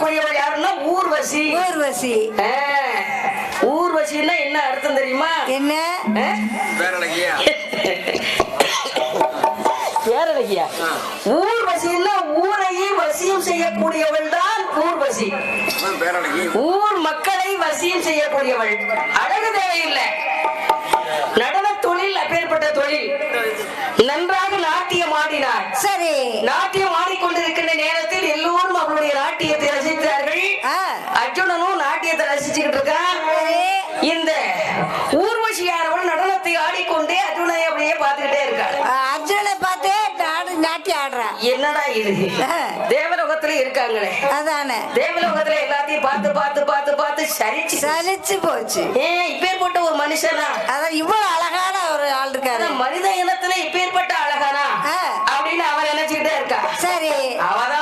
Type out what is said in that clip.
சொல்லக்கூடியவள் யாருன்னா ஊர்வசி. ஊர்வசி. ஊர்வசின்னா என்ன அர்த்தம் தெரியுமா? என்ன? பேரழகியா. ஊர்வசின்னா ஊரையே வசியம் செய்யக்கூடியவள் தான் ஊர்வசி. ஊர் மக்களை வசியம் செய்யக்கூடியவள். அழகு தேவையில்லை. நடன தொழில் அப்பேற்பட்ட தொழில். நன்றாக நாட்டியம் ஆடினார். சரி. நாட்டியம் ஆடிக்கொண்டிருக்கின்ற நேரத்தில் எல்லோரும் அவருடைய நாட்டியத்தை ரசித்தார்கள். அர்ஜுனனும் நாட்டியத்தை ரசிச்சுக்கிட்டு இருக்கான். இந்த ஊர்வசியானவள் நடனத்தை ஆடிக்கொண்டே அர்ஜுனனை அப்படியே பார்த்துக்கிட்டே இருக்காள். அர்ஜுனனை பார்த்தே நாட்டியம் ஆடுறா. என்னடா இது? தேவலோகத்துல இருக்காங்களே, அதானே தேவலோகத்துல எல்லாத்தையும் பார்த்து பார்த்து பார்த்து பார்த்து சலிச்சு போச்சு. இப்பேற்பட்ட ஒரு மனுஷனா, அதான் இவ்வளவு அழகான ஒரு ஆள் இருக்காரு. மனித இனத்துல இப்பேற்பட்ட அழகானா அப்படின்னு அவன் நினைச்சுக்கிட்டே இருக்கா. சரி. அவதான்